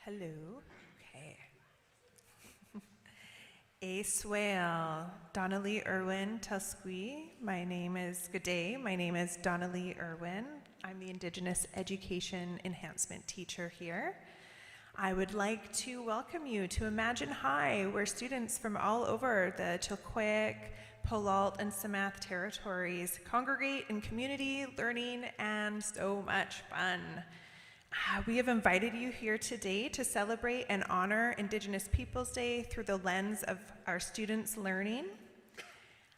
Hello. Okay. Aswail, Donnelly Irwin Tusqui. Good day. My name is Donnelly Irwin. I'm the Indigenous Education Enhancement Teacher here. I would like to welcome you to Imagine High, where students from all over the Chilkowiak, Polalt, and Samath territories congregate in community, learning, and so much fun. We have invited you here today to celebrate and honor Indigenous Peoples Day through the lens of our students' learning.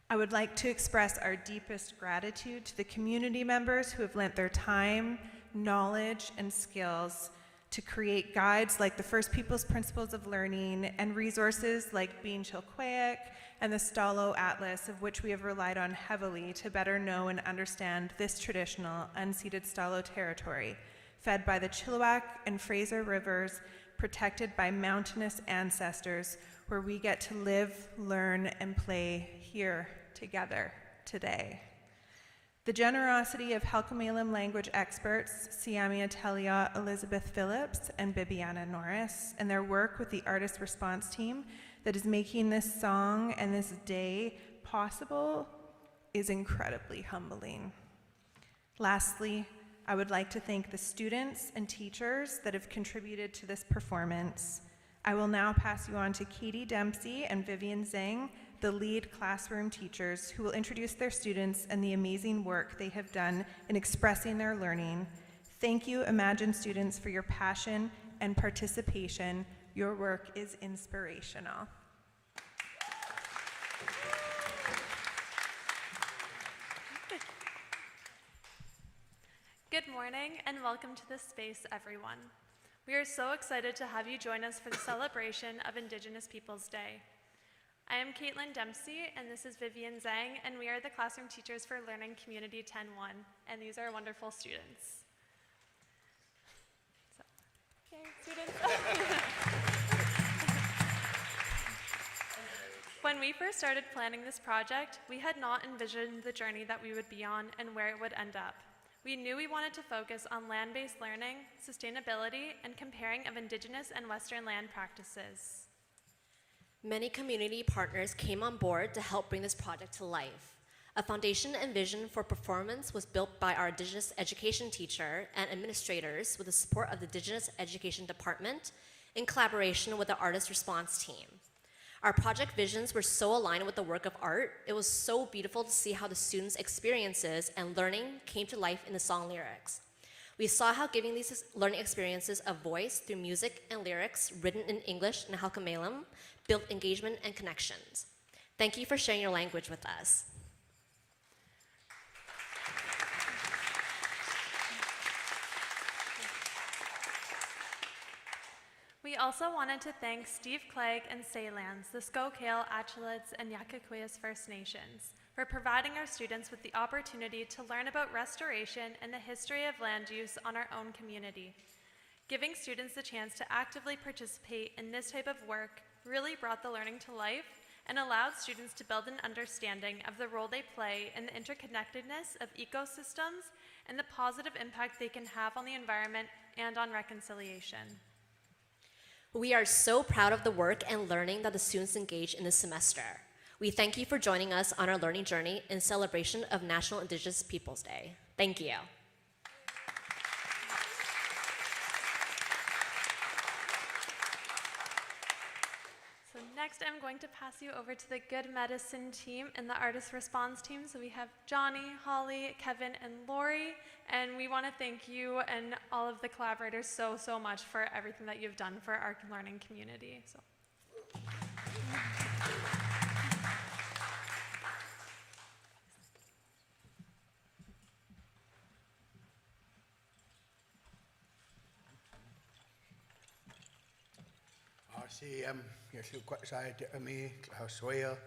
I would like to express our deepest gratitude to the community members who have lent their time, knowledge, and skills to create guides like the First Peoples Principles of Learning and resources like Being Chilkowiak and the Stalo Atlas, of which we have relied on heavily to better know and understand this traditional unceded Stalo territory, fed by the Chilliwack and Fraser rivers, protected by mountainous ancestors, where we get to live, learn, and play here together today. The generosity of Halkomelem language experts, Siamia Telia, Elizabeth Phillips, and Bibiana Norris, and their work with the artist response team that is making this song and this day possible is incredibly humbling. Lastly, I would like to thank the students and teachers that have contributed to this performance. I will now pass you on to Katie Dempsey and Vivian Zhang, the lead classroom teachers, who will introduce their students and the amazing work they have done in expressing their learning. Thank you, Imagine students, for your passion and participation. Your work is inspirational. Good morning and welcome to this space, everyone. We are so excited to have you join us for the celebration of Indigenous Peoples Day. I am Caitlin Dempsey and this is Vivian Zhang, and we are the classroom teachers for Learning Community 10-1, and these are wonderful students. Yay, students. When we first started planning this project, we had not envisioned the journey that we would be on and where it would end up. We knew we wanted to focus on land-based learning, sustainability, and comparing of Indigenous and Western land practices. Many community partners came on board to help bring this project to life. A foundation and vision for performance was built by our Indigenous education teacher and administrators with the support of the Indigenous Education Department in collaboration with the artist response team. Our project visions were so aligned with the work of art. It was so beautiful to see how the students' experiences and learning came to life in the song lyrics. We saw how giving these learning experiences a voice through music and lyrics written in English and Halkomelem built engagement and connections. Thank you for sharing your language with us. We also wanted to thank Steve Clegg and Saylans, the Skokale, Achalids, and Yakakwiyas First Nations, for providing our students with the opportunity to learn about restoration and the history of land use on our own community. Giving students the chance to actively participate in this type of work really brought the learning to life and allowed students to build an understanding of the role they play in the interconnectedness of ecosystems and the positive impact they can have on the environment and on reconciliation. We are so proud of the work and learning that the students engage in this semester. We thank you for joining us on our learning journey in celebration of National Indigenous Peoples Day. Thank you. So next I'm going to pass you over to the Good Medicine team and the Artist Response team. So we have Johnny, Holly, Kevin, and Lori. And we want to thank you and all of the collaborators so much for everything that you've done for our learning community. So. Yes, you got side to me, Aswail.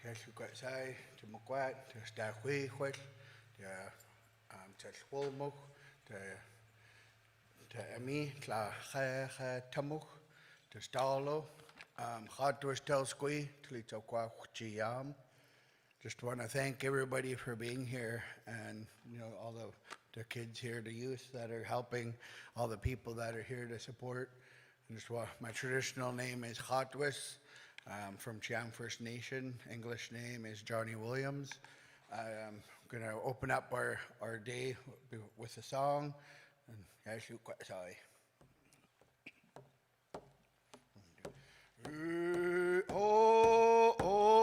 Yes, you got side to Makwat, to Stahui, to Swolmuk, to Emi, to Tamuk, to Stalo, hard to Stel Squee, to Litokwa Chiam. Just want to thank everybody for being here, and all the kids here, the youth that are helping, all the people that are here to support. And my traditional name is Chatwis. From Chiang First Nation. English name is Johnny Williams. I'm going to open up our day with a song. And Yashu Kwatsai. Oh, oh,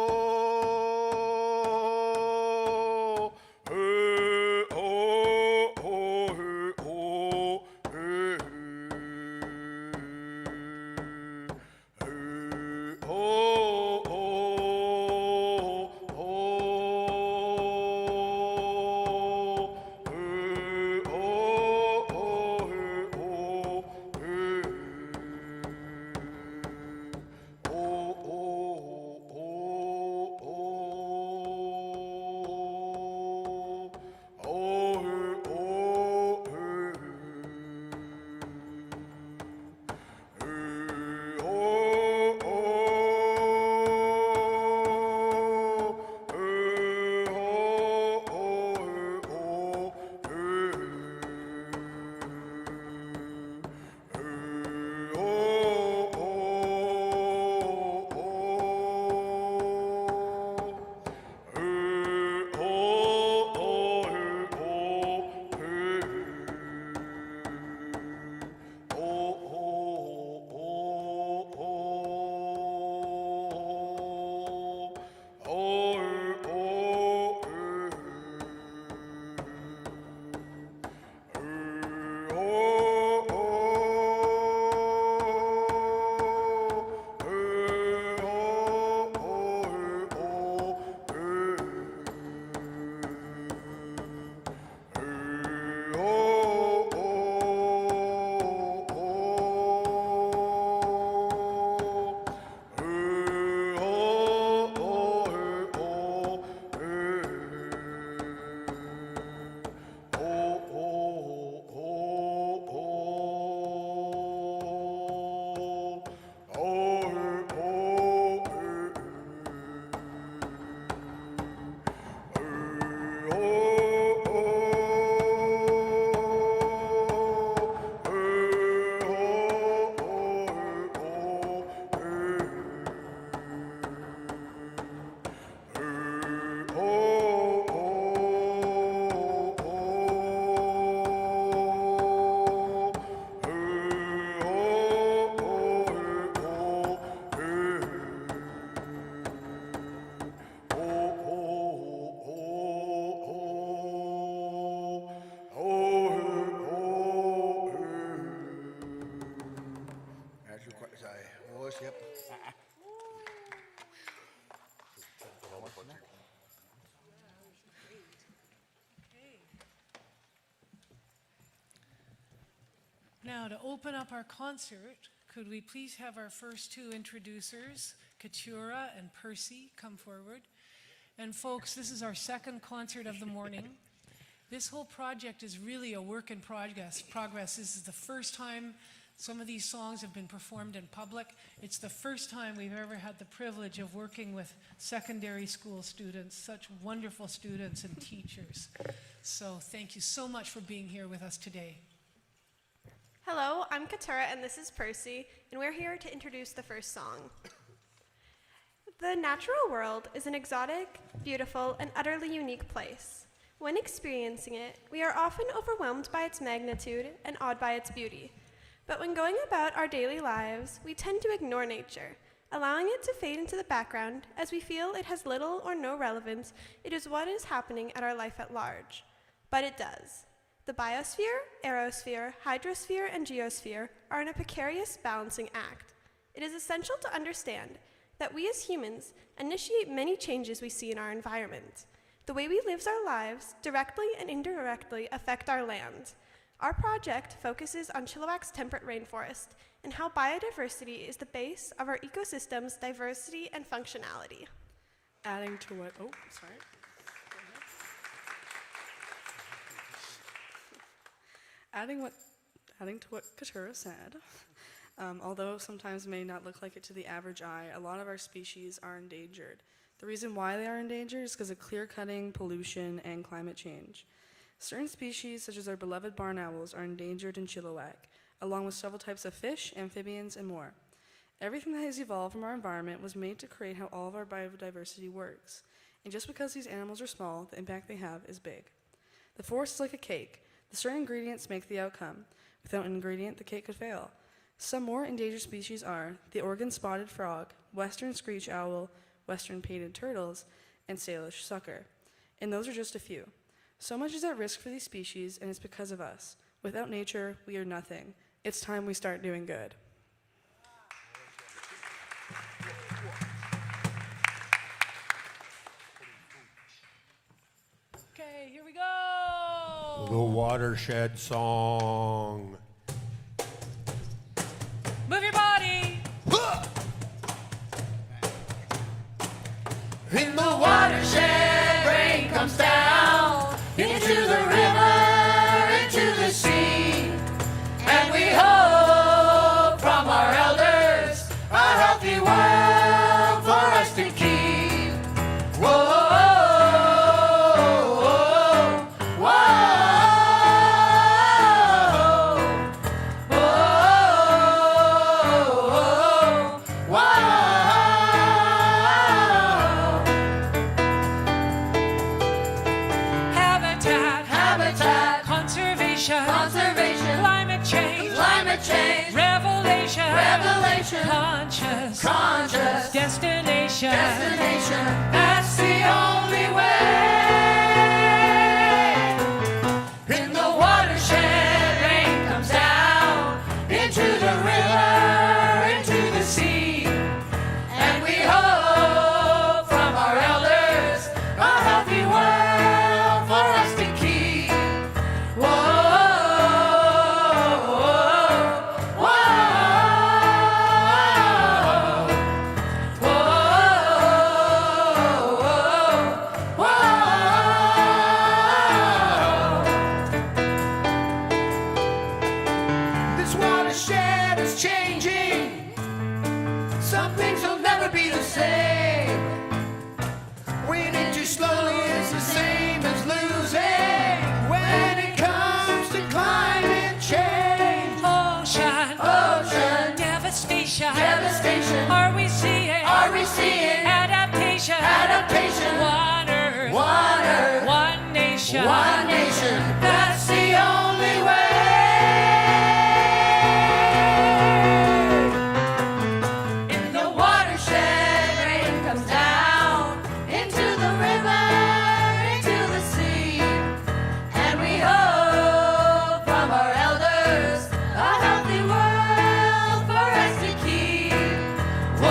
Yep. Now, to open up our concert, could we please have our first two introducers, Katura and Percy, come forward? And folks, this is our second concert of the morning. This whole project is really a work in progress. This is the first time some of these songs have been performed in public. It's the first time we've ever had the privilege of working with secondary school students, such wonderful students and teachers. So thank you so much for being here with us today. Hello, I'm Katura and this is Percy, and we're here to introduce the first song. The natural world is an exotic, beautiful, and utterly unique place. When experiencing it, we are often overwhelmed by its magnitude and awed by its beauty. But when going about our daily lives, we tend to ignore nature, allowing it to fade into the background as we feel it has little or no relevance. It is what is happening at our life at large. But it does. The biosphere, aerosphere, hydrosphere, and geosphere are in a precarious balancing act. It is essential to understand that we as humans initiate many changes we see in our environment. The way we live our lives directly and indirectly affect our land. Our project focuses on Chilliwack's temperate rainforest and how biodiversity is the base of our ecosystem's diversity and functionality. Adding to what Katura said, although sometimes may not look like it to the average eye, a lot of our species are endangered. The reason why they are endangered is because of clear-cutting, pollution, and climate change. Certain species, such as our beloved barn owls, are endangered in Chilliwack. along with several types of fish, amphibians, and more. Everything that has evolved from our environment was made to create how all of our biodiversity works. And just because these animals are small, the impact they have is big. The forest is like a cake. The certain ingredients make the outcome. Without an ingredient, the cake could fail. Some more endangered species are the Oregon spotted frog, western screech owl, western painted turtles, and Salish sucker. And those are just a few. So much is at risk for these species, and it's because of us. Without nature, we are nothing. It's time we start doing good. Okay, here we go. The watershed song. Move your body. In the watershed, rain comes down into the river, into the sea. And we hope from our elders a healthy world for us to keep. Whoa, whoa, whoa, whoa, whoa. Habitat, conservation, climate change, revelation, conscious, destination. That's the only way. In the watershed, rain comes down into the river, into the sea. And we hope from our elders a healthy world for us to keep. Whoa, whoa, whoa, whoa. This watershed is changing. Some things will never be the same. Winning too slowly is the same as losing. When it comes to climate change, Ocean, devastation. Are we seeing adaptation? One earth, one nation. that's the only way. In the watershed, rain comes down into the river, into the sea. And we hope from our elders a healthy world for us to keep. Whoa,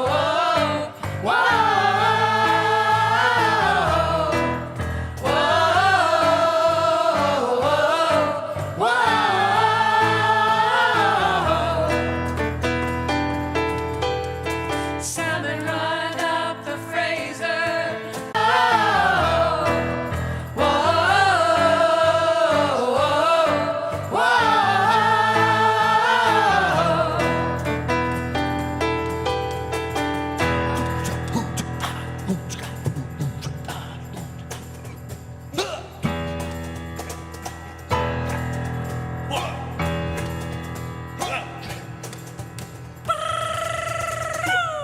whoa, whoa, whoa, whoa. Salmon run up the Fraser. Whoa, whoa,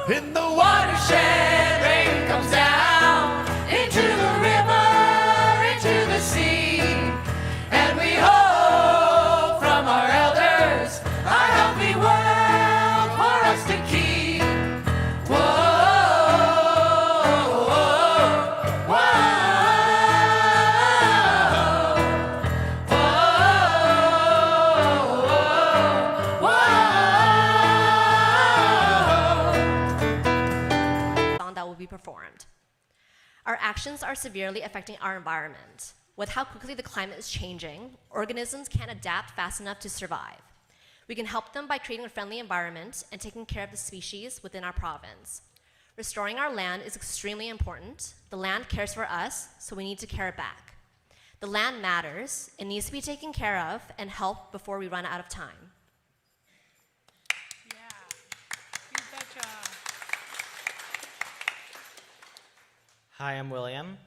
In the watershed, rain comes down into the river, into the sea. And we hope from our elders a healthy world for us to keep. Whoa, whoa, Song that will be performed. Our actions are severely affecting our environment. With how quickly the climate is changing, organisms can't adapt fast enough to survive. We can help them by creating a friendly environment and taking care of the species within our province. Restoring our land is extremely important. The land cares for us, so we need to care it back. The land matters. It needs to be taken care of and helped before we run out of time. Yeah, you betcha. Hi, I'm William.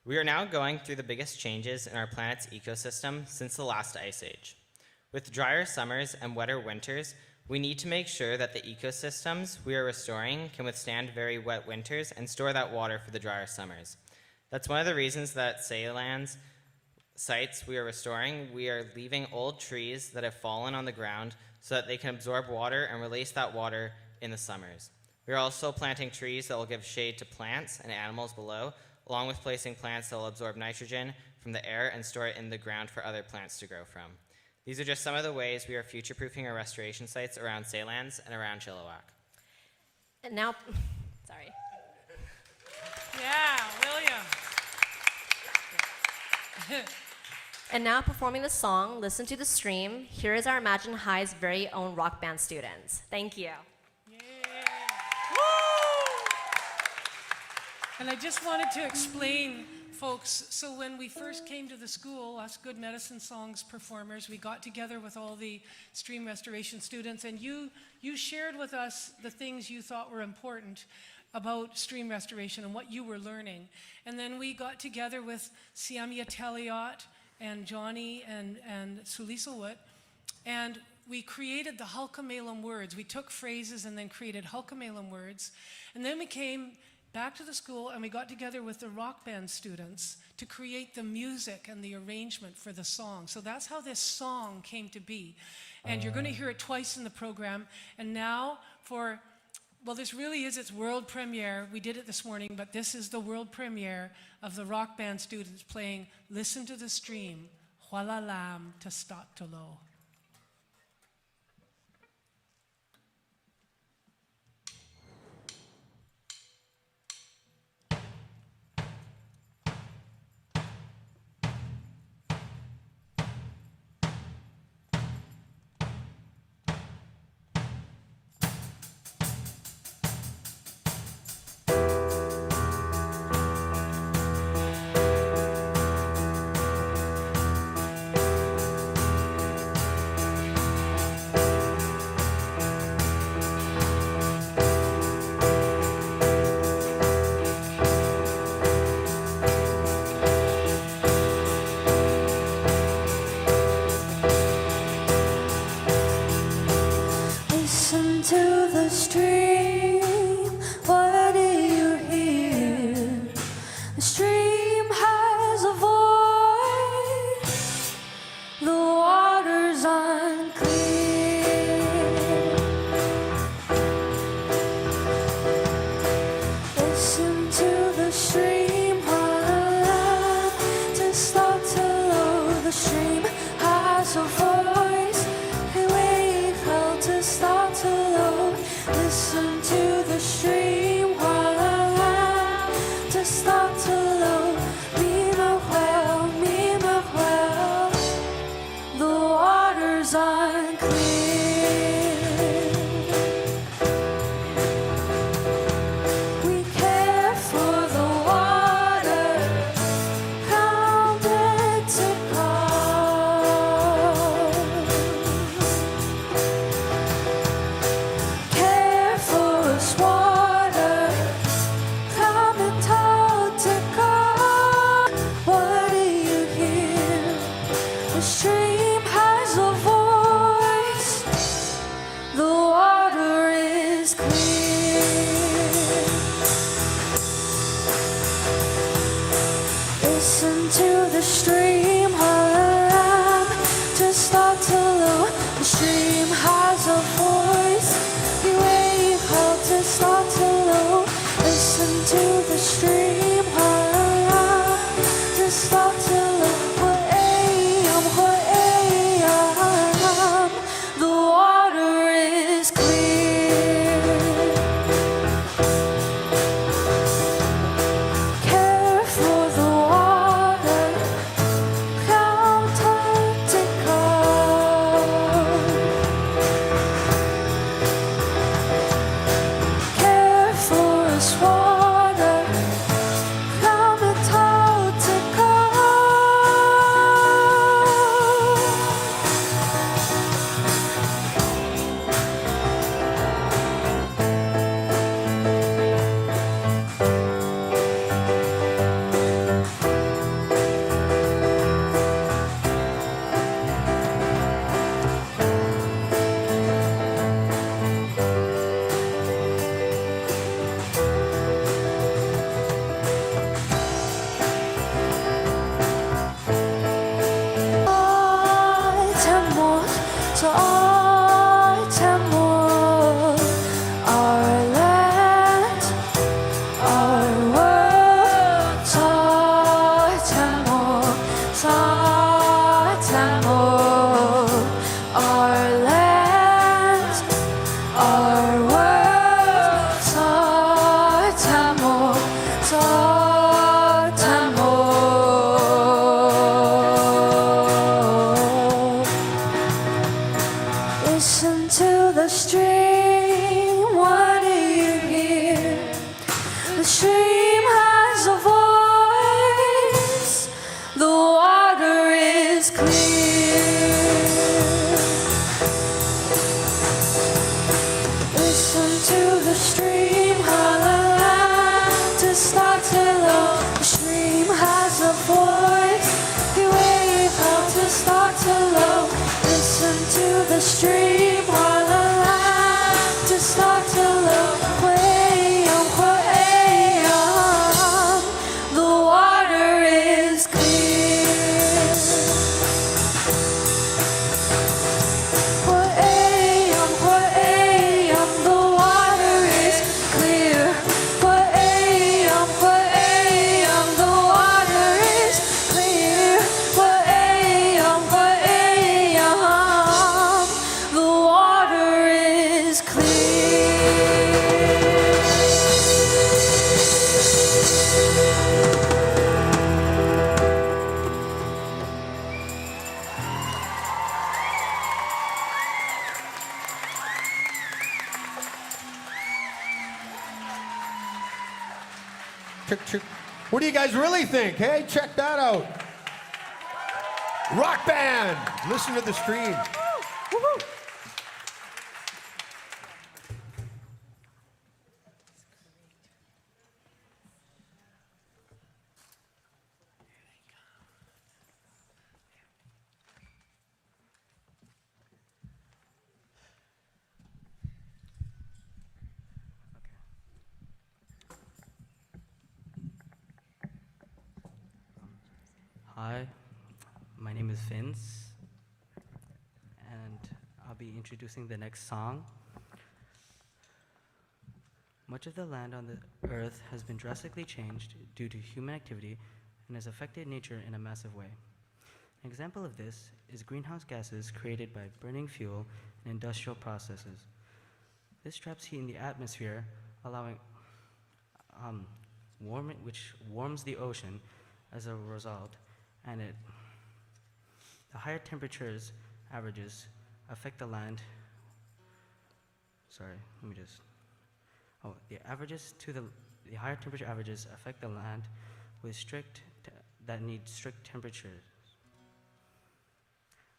We are now going through the biggest changes in our planet's ecosystem since the last ice age. With drier summers and wetter winters, we need to make sure that the ecosystems we are restoring can withstand very wet winters and store that water for the drier summers. That's one of the reasons that Saylands sites we are restoring, we are leaving old trees that have fallen on the ground so that they can absorb water and release that water in the summers. We are also planting trees that will give shade to plants and animals below, along with placing plants that will absorb nitrogen from the air and store it in the ground for other plants to grow from. These are just some of the ways we are future-proofing our restoration sites around Saylands and around Chilliwack. And now, sorry. Yeah, William. And now performing the song, Listen to the Stream, here is our Imagine High's very own rock band students. Thank you. And I just wanted to explain, folks, so when we first came to the school, us Good Medicine Songs performers, we got together with all the stream restoration students, and you shared with us the things you thought were important about stream restoration and what you were learning. And then we got together with Siamia Teliot and Johnny and Sulisawut, and we created the Hulkamalum words. We took phrases and then created Hulkamalum words. And then we came back to the school and we got together with the rock band students to create the music and the arrangement for the song. So that's how this song came to be. And you're going to hear it twice in the program. And now well, this really is its world premiere. We did it this morning, but this is the world premiere of the rock band students playing Listen to the Stream, Hualalam to Statolo. Listen to the stream, what do you hear? The stream has a voice, the water's unclear. Listen to the stream, to start to low. The stream has a voice, a wave held to start to low. Listen to the stream, to start to low. Meanwhile, the water's unclear. We care for the water, counted to cost. Care for us water, common told to cost. What do you hear? The stream has a voice, the water is clear. Listen to the stream, to start to low. The stream has a voice, the wave held to start to low. Listen to the stream, to start to low. The water is clear. Care for the water, counted to cost. Care for us water, the stream has a voice. The water is clear. Listen to the stream, Atlantis starts hello. The stream has a voice. The wave Atlantis starts hello. Listen to the stream, Atlantis starts hello. The water is clear. The water is clear. The water is clear. The water is What do you guys really think? Hey, check that out. Rock band. Listen to the stream. Woo-hoo. Hi, my name is Vince, and I'll be introducing the next song. Much of the land on the earth has been drastically changed due to human activity and has affected nature in a massive way. An example of this is greenhouse gases created by burning fuel in industrial processes. This traps heat in the atmosphere, allowing which warms the ocean as a result, and the higher temperatures averages affect the land. The higher temperature averages affect the land with that need strict temperatures.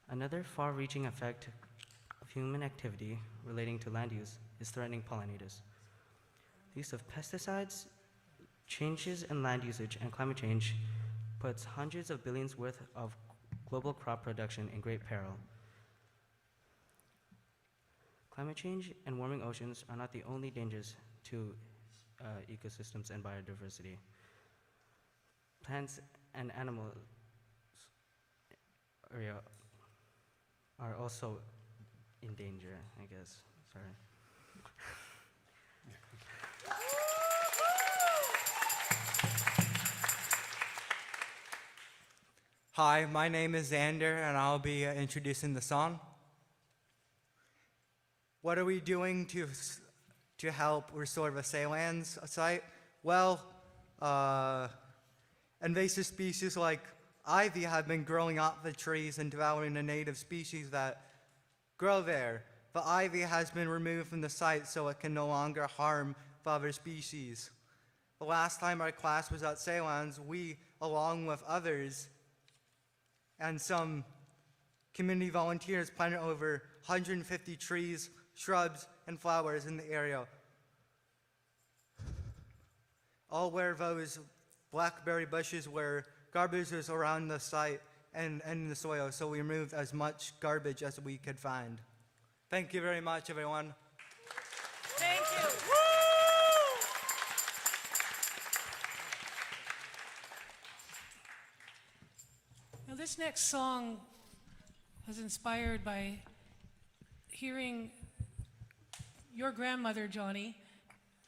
Another far-reaching effect of human activity relating to land use is threatening pollinators. The use of pesticides, changes in land usage, and climate change puts hundreds of billions worth of global crop production in great peril. Climate change and warming oceans are not the only dangers to ecosystems and biodiversity. Plants and animals are also in danger, I guess. Sorry. Hi, my name is Xander, and I'll be introducing the song. What are we doing to help restore the Saylands site? Well, invasive species like ivy have been growing up the trees and devouring the native species that grow there. The ivy has been removed from the site so it can no longer harm the other species. The last time our class was at Saylands, we, along with others, and some community volunteers planted over 150 trees, shrubs, and flowers in the area. All where those blackberry bushes were garbage was around the site and in the soil, so we removed as much garbage as we could find. Thank you very much, everyone. Thank you. Now, this next song was inspired by hearing your grandmother, Johnny,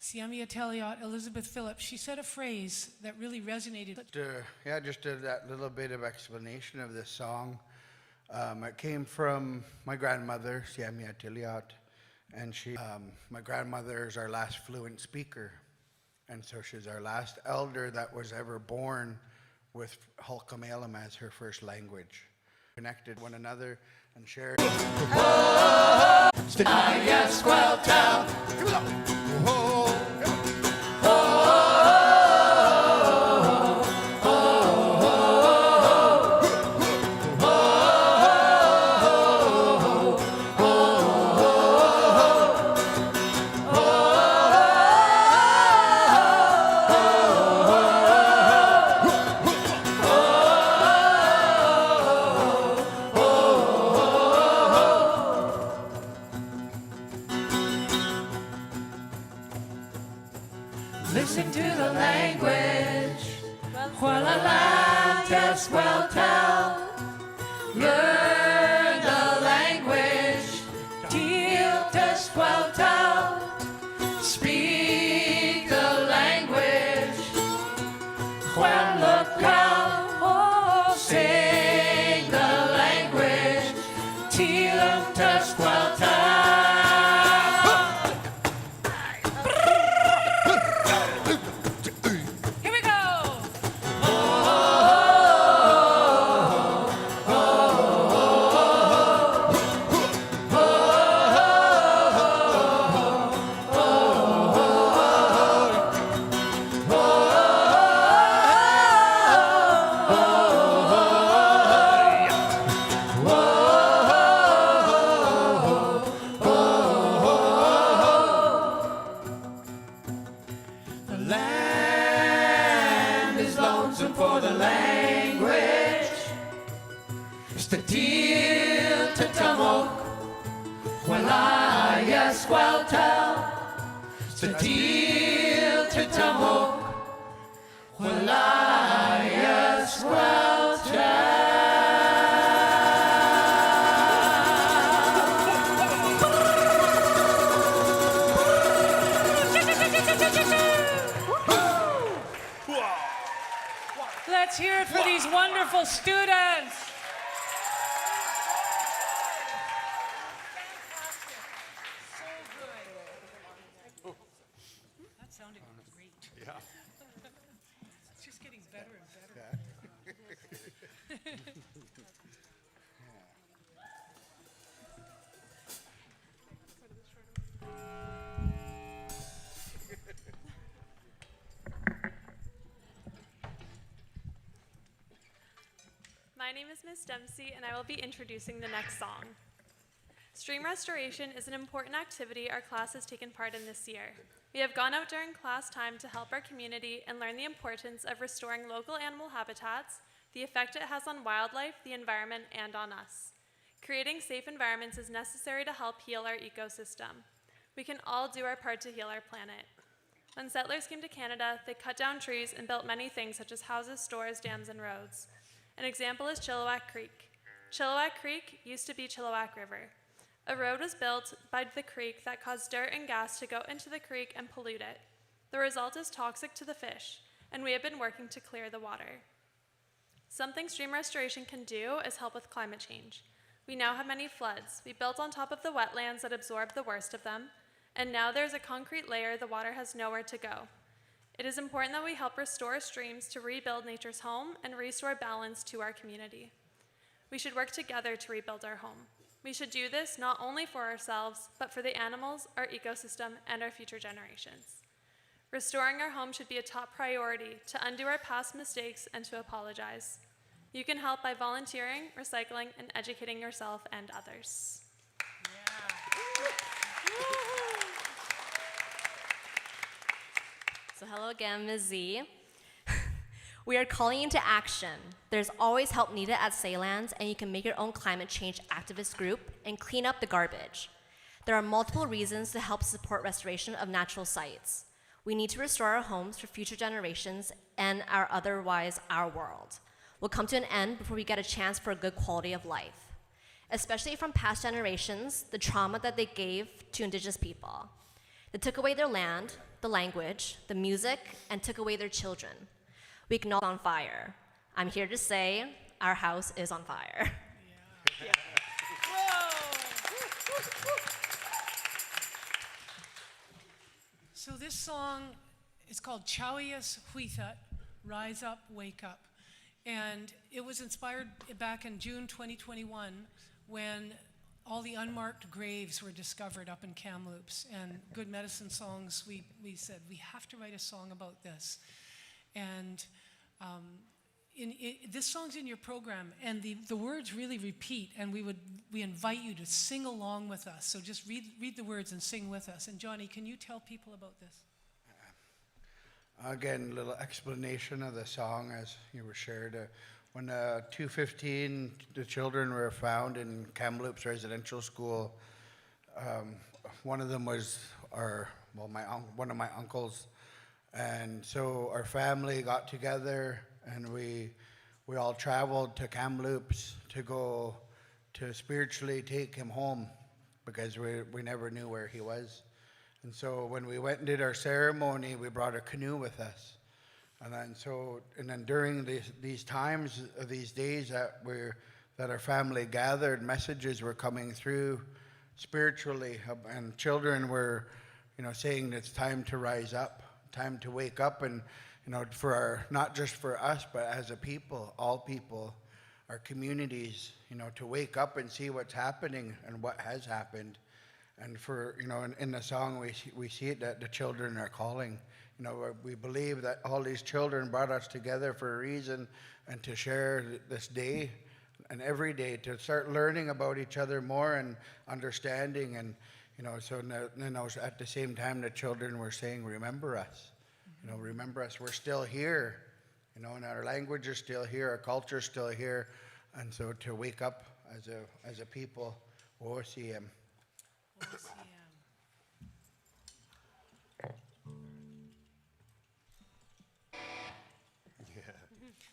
Siamia Telliot, Elizabeth Phillips. She said a phrase that really resonated. Just that little bit of explanation of this song. It came from my grandmother, Siamia Telliot, and my grandmother is our last fluent speaker, and so she's our last elder that was ever born with Hulkamelam as her first language. Connected one another and shared. Yes, well, town. Come on. Listen to the language while a lamb just well tell. Learn the language till just well tell. Speak the language when the crowd sing the language till just well tell. Here we go. The land is lonesome for the language. Statil to tamok, well I yes well tell. Statil to tamok, well I yes well tell. Let's hear it for these wonderful students. So good. That sounded great. Yeah. It's just getting better and better. My name is Ms. Dempsey, and I will be introducing the next song. Stream restoration is an important activity our class has taken part in this year. We have gone out during class time to help our community and learn the importance of restoring local animal habitats, the effect it has on wildlife, the environment, and on us. Creating safe environments is necessary to help heal our ecosystem. We can all do our part to heal our planet. When settlers came to Canada, they cut down trees and built many things such as houses, stores, dams, and roads. An example is Chilliwack Creek. Chilliwack Creek used to be Chilliwack River. A road was built by the creek that caused dirt and gas to go into the creek and pollute it. The result is toxic to the fish, and we have been working to clear the water. Something stream restoration can do is help with climate change. We now have many floods. We built on top of the wetlands that absorbed the worst of them, and now there's a concrete layer the water has nowhere to go. It is important that we help restore streams to rebuild nature's home and restore balance to our community. We should work together to rebuild our home. We should do this not only for ourselves, but for the animals, our ecosystem, and our future generations. Restoring our home should be a top priority to undo our past mistakes and to apologize. You can help by volunteering, recycling, and educating yourself and others. So hello again, Ms. Z. We are calling you into action. There's always help needed at Saylands, and you can make your own climate change activist group and clean up the garbage. There are multiple reasons to help support restoration of natural sites. We need to restore our homes for future generations and otherwise our world will come to an end before we get a chance for a good quality of life, especially from past generations, the trauma that they gave to Indigenous people. They took away their land, the language, the music, and took away their children. We acknowledge on fire. I'm here to say our house is on fire. So this song is called Chauias Huithat, Rise Up, Wake Up. And it was inspired back in June 2021 when all the unmarked graves were discovered up in Kamloops. And Good Medicine Songs, we said, we have to write a song about this. And this song's in your program, and the words really repeat, and we invite you to sing along with us. So just read the words and sing with us. And Johnny, can you tell people about this? Again, a little explanation of the song as you were shared. When 215, the children were found in Kamloops Residential School. One of them was one of my uncles, And so our family got together and we all traveled to Kamloops to go to spiritually take him home because we never knew where he was. And so when we went and did our ceremony, we brought a canoe with us. And then during these times, these days that our family gathered, messages were coming through spiritually, and children were, saying it's time to rise up, time to wake up, and not just for us, but as a people, all people, our communities, to wake up and see what's happening and what has happened. And for, in the song, we see it that the children are calling. We believe that all these children brought us together for a reason, and to share this day and every day, to start learning about each other more and understanding. And, so at the same time, the children were saying, remember us. Remember us. We're still here. And our language is still here. Our culture is still here. And so to wake up as a people, OCM.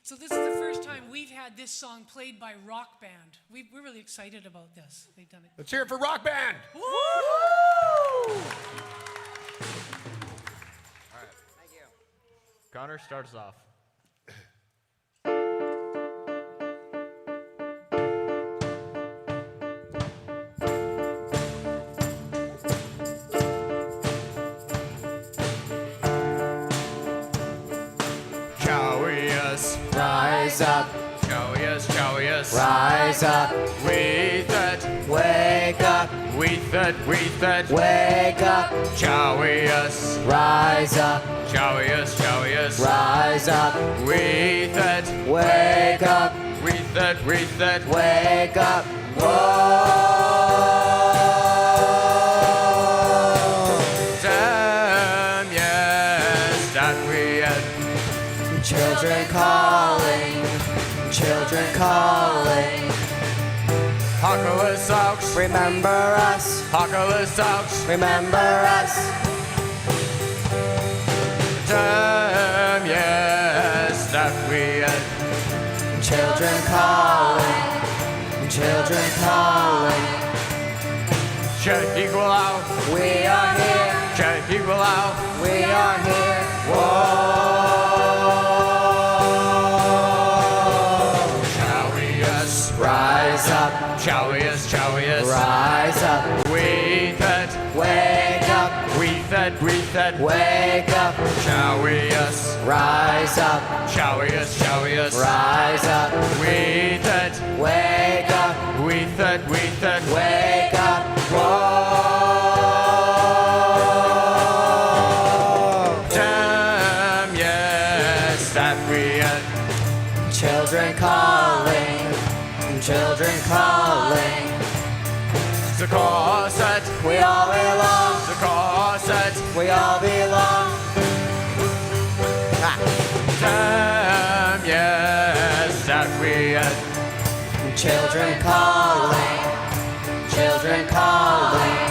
So this is the first time we've had this song played by Rock Band. We're really excited about this. They've done it. Let's hear it for Rock Band. Woo! All right. Thank you. Connor starts off. Rise up, Chowius, rise up, with it, wake up, with it, wake up, Chowius, rise up, Chowius, rise up, with it, wake up, with it, wake up, whoa. Damn, yes, that we had. Children calling, children calling. Huckle out, Remember us, huckle out, remember us. damn, yes, that we had. Children calling, children calling. Equal out, We are here, equal out, we are here. Whoa. Rise up, Chowius, rise up, with it, wake up, with it, wake up, Chowius, rise up, Chowius, rise up, with it, wake up, with it, wake up, whoa. damn, yes, that we had. Children calling, children calling. The corset, We all belong, the corset, we all belong. damn, yes, that we had. Children calling, children calling.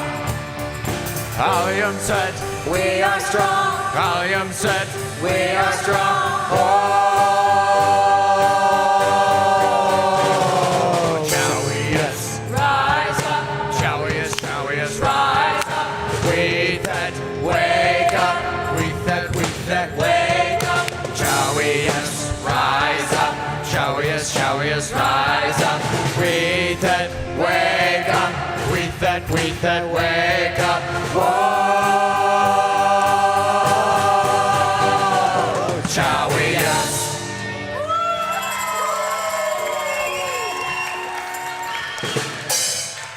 Allium set, We are strong, allium set, we are strong. Oh. Chowius, Rise up, Chowius, rise up, with it, wake up, with it, wake up, Chowius, rise up, Chowius, rise up, with it, wake up, with it, wake up. Whoa. Chowius.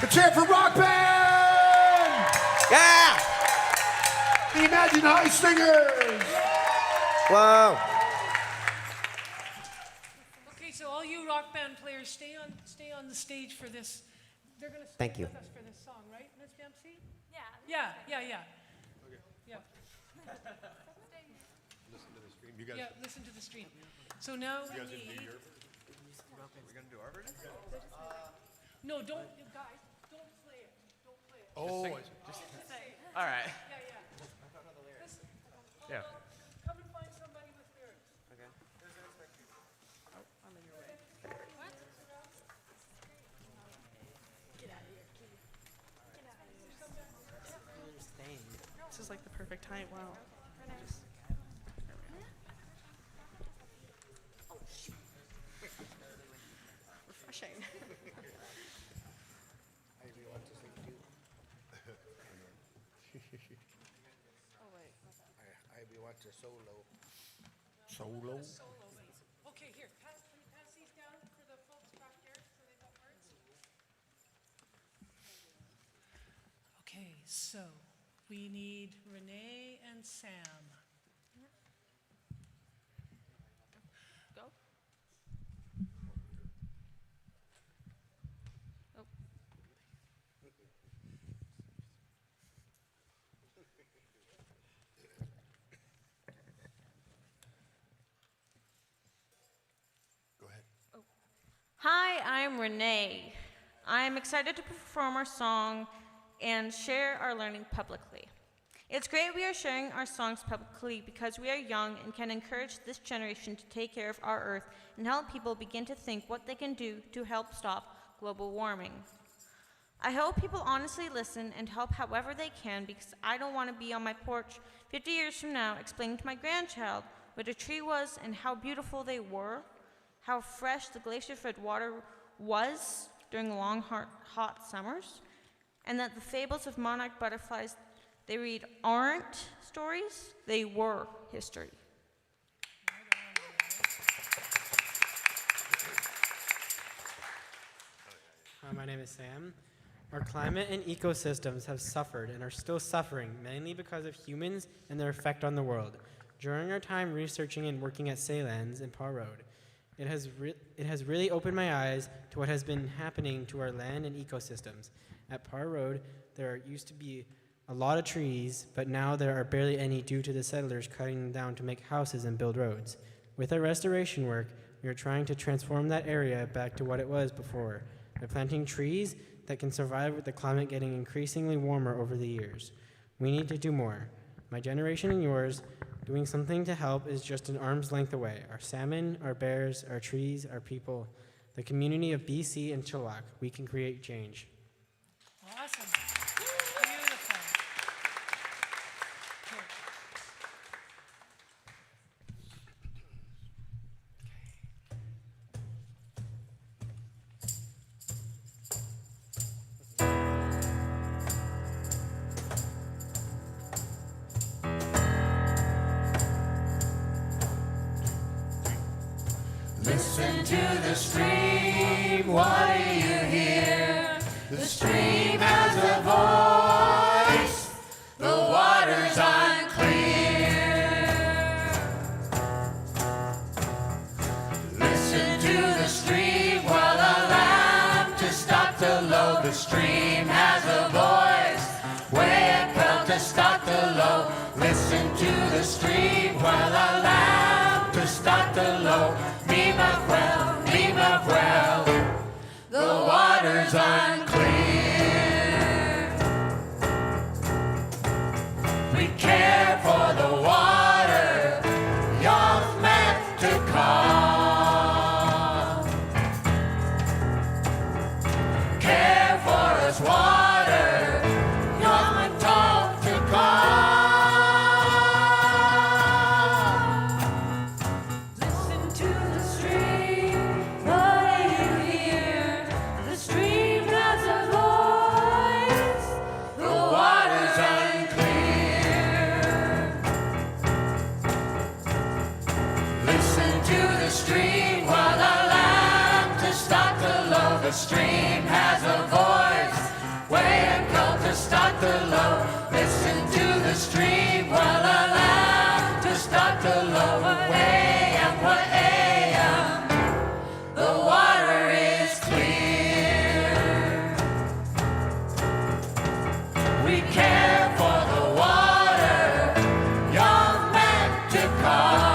Let's hear it for Rock Band. Yeah. The Imagine High Singers. Whoa. Okay, so all you Rock Band players, stay on the stage for this. They're going to sing Thank you. with us for this song, right, Ms. Dempsey? Yeah. Yeah. Yeah. You guys, Yeah, listen to the stream. So now we gonna do need. your? We're gonna do our version? No, don't, guys, don't play it. Don't play it. Oh, Just All right. Yeah. Yeah. Come is like the perfect height. Wow. Refreshing. Ivy wants to sing too. Ivy wants a solo. Solo? Okay, here, can you pass these down for the folks back there so they got words? Okay, so we need Renee and Sam. Go. Go ahead. Hi, I'm Renee. I'm excited to perform our song and share our learning publicly. It's great we are sharing our songs publicly because we are young and can encourage this generation to take care of our earth and help people begin to think what they can do to help stop global warming. I hope people honestly listen and help however they can because I don't want to be on my porch 50 years from now explaining to my grandchild what a tree was and how beautiful they were, how fresh the glacier-fed water was during the long, hot summers, and that the fables of monarch butterflies they read aren't stories, they were history. Hi, my name is Sam. Our climate and ecosystems have suffered and are still suffering, mainly because of humans and their effect on the world. During our time researching and working at Saylands and Paw Road, it has really opened my eyes to what has been happening to our land and ecosystems. At Paw Road, there used to be a lot of trees, but now there are barely any due to the settlers cutting them down to make houses and build roads. With our restoration work, we are trying to transform that area back to what it was before, by planting trees that can survive with the climate getting increasingly warmer over the years. We need to do more. My generation and yours, doing something to help is just an arm's length away. Our salmon, our bears, our trees, our people, the community of BC and Chilliwack, we can create change. Awesome. Beautiful. Here. Listen to the stream, what do you hear? The stream has a voice, the water's unclear. Listen to the stream, while a lamp to stop the low. The stream has a voice, way it felt to stop the low. Listen to the stream, while a lamp to stop the low. Be my well, the water's unclear. We care for the water, you're meant to call. Care for us, water, you're meant to call. The stream has a voice, way and call to start the low. Listen to the stream while allowed to start the low. Way and what AM, the water is clear. We care for the water, you're meant to call.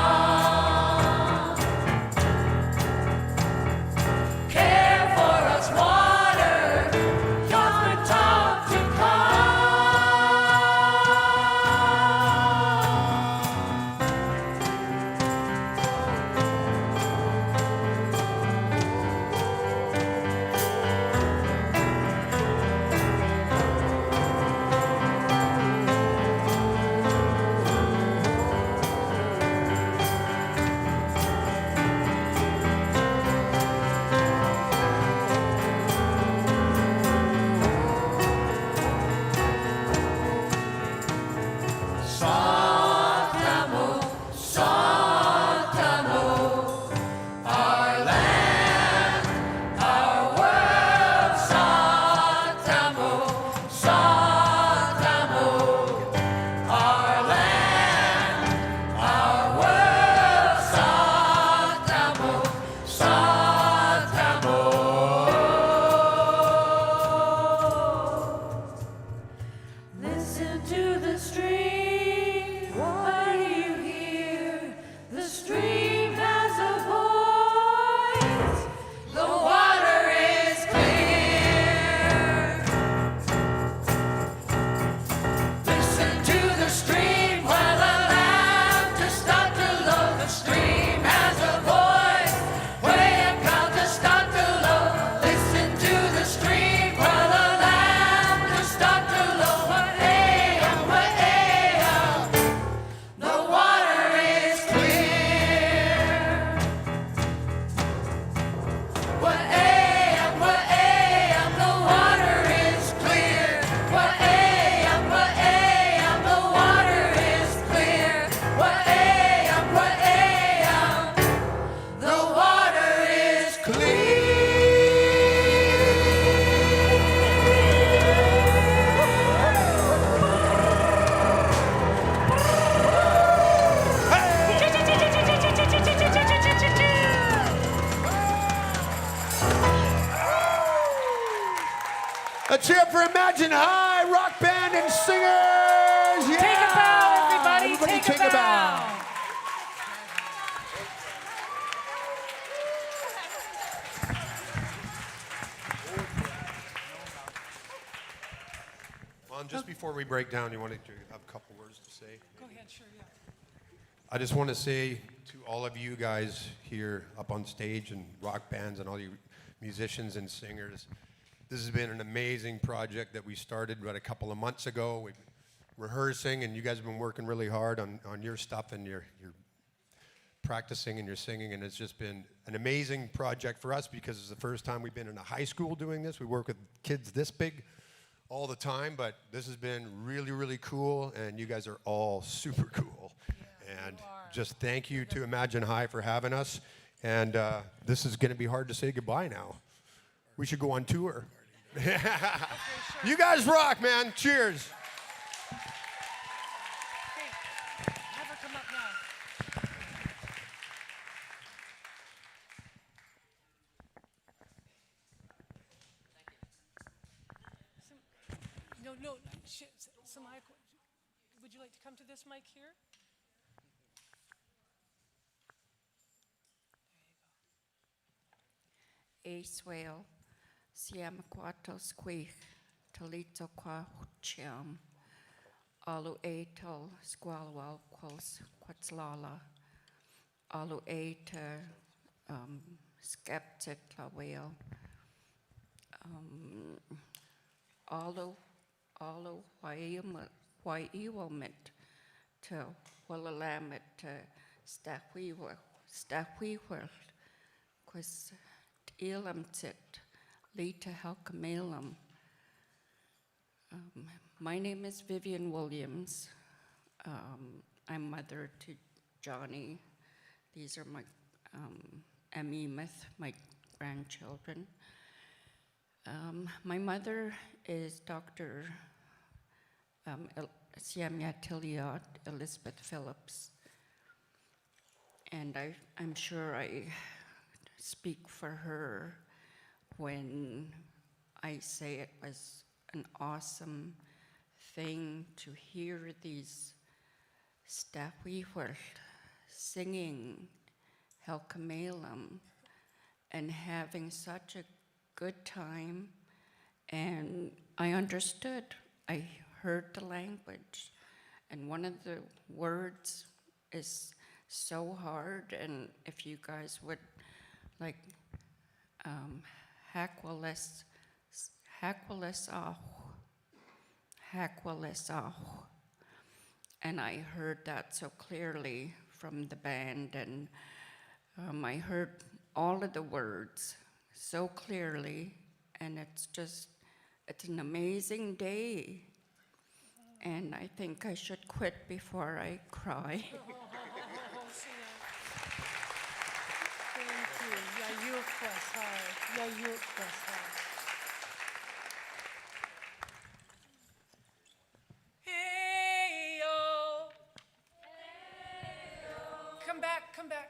Let's hear it for Imagine High Rock Band and Singers. Yeah! Take a bow, everybody. Take a bow. Just before we break down, you wanted to have a couple words to say? Go ahead, sure, yeah. I just want to say to all of you guys here up on stage and rock bands and all you musicians and singers, this has been an amazing project that we started about a couple of months ago. We've been rehearsing, and you guys have been working really hard on your stuff and your practicing and your singing, and it's just been an amazing project for us because it's the first time we've been in a high school doing this. We work with kids this big all the time, but this has been really, really cool, and you guys are all super cool. Yeah, and just thank you to Imagine High for having us, and this is going to be hard to say goodbye now. We should go on tour. You guys rock, man. Cheers. Have her come up now. No, Samaya, would you like to come to this mic here? Swale, siam quatos qui talito qua huciam, alu etel squalwal quals quatzlala, alu eta skeptic la whale, alu waiwamit to wallalamit stahweewel, quis Elamtit, Lita Halkamelam. My name is Vivian Williams. I'm mother to Johnny. These are my Emmy Myth, my grandchildren. My mother is Dr. Siamya Tiliot, Elizabeth Phillips. And I'm sure I speak for her when I say it was an awesome thing to hear these Stahweewel singing Helkamelam and having such a good time. And I understood. I heard the language. And one of the words is so hard, and if you guys would like Hakwalesah. And I heard that so clearly from the band, and I heard all of the words so clearly, and it's an amazing day. And I think I should quit before I cry.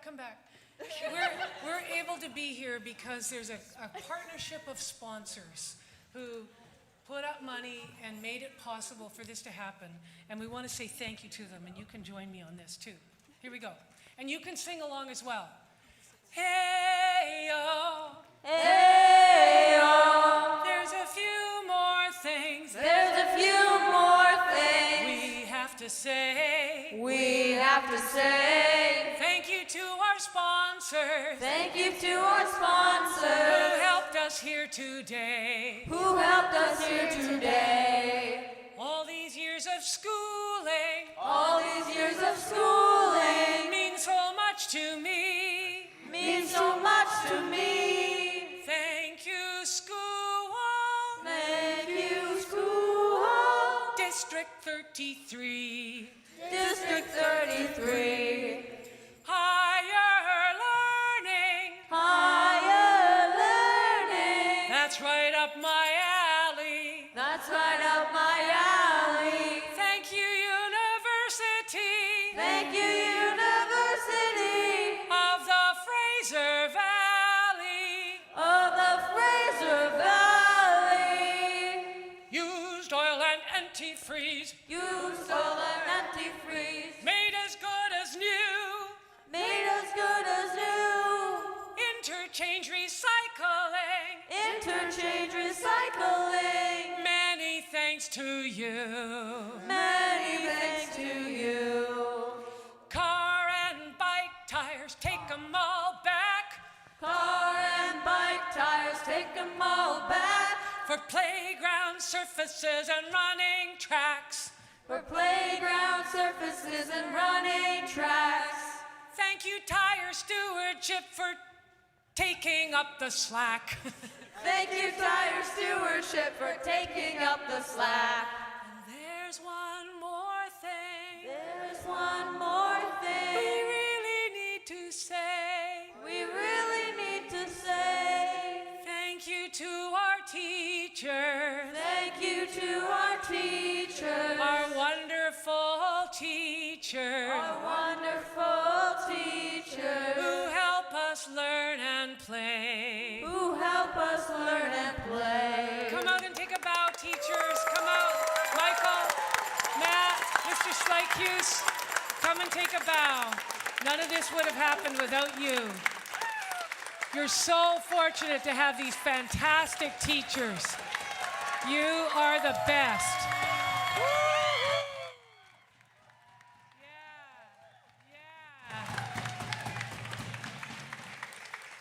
Come back. We're able to be here because there's a partnership of sponsors who put up money and made it possible for this to happen. And we want to say thank you to them, and you can join me on this too. Here we go. And you can sing along as well. Hey-yo. Hey-yo. There's a few more things. There's a few more things we have to say. We have to say. Thank you to our sponsors. Thank you to our sponsors. Who helped us here today. Who helped us here today. All these years of schooling. All these years of schooling. Mean so much to me. Means so much to me. Thank you, school. Thank you, school. District 33. District 33. Higher learning. Higher learning. That's right up my alley. That's right up my alley. Thank you, university. Thank you, University of the Fraser Valley. of the Fraser Valley. cycling. Many thanks to you. Many thanks to you. Car and bike tires, take 'em all back. Car and bike tires, take 'em all back. For playground surfaces and running tracks. For playground surfaces and running tracks. Thank you, Tire Stewardship, for taking up the slack. Thank you, Tire Stewardship, for taking up the slack. And there's one more thing. There's one more thing. We really need to say. We really need to say. Thank you to our teachers. Thank you to our teachers. Our wonderful teachers. Our wonderful teachers. Who help us learn and play. Who help us learn and play. Come out and take a bow, teachers. Come out. Michael, Matt, Mr. Schleichus, come and take a bow. None of this would have happened without you. You're so fortunate to have these fantastic teachers. You are the best.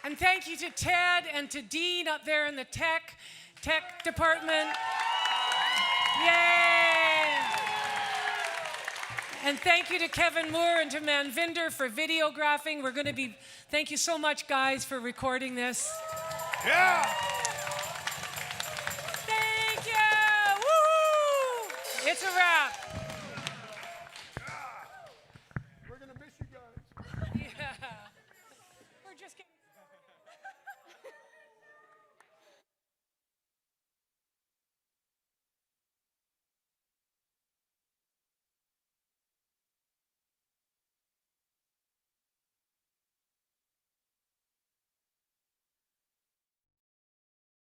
And thank you to Ted and to Dean up there in the tech department. Yay! And thank you to Kevin Moore and to Manvinder for videographing. Thank you so much, guys, for recording this. Yeah! Thank you! Woo! It's a wrap.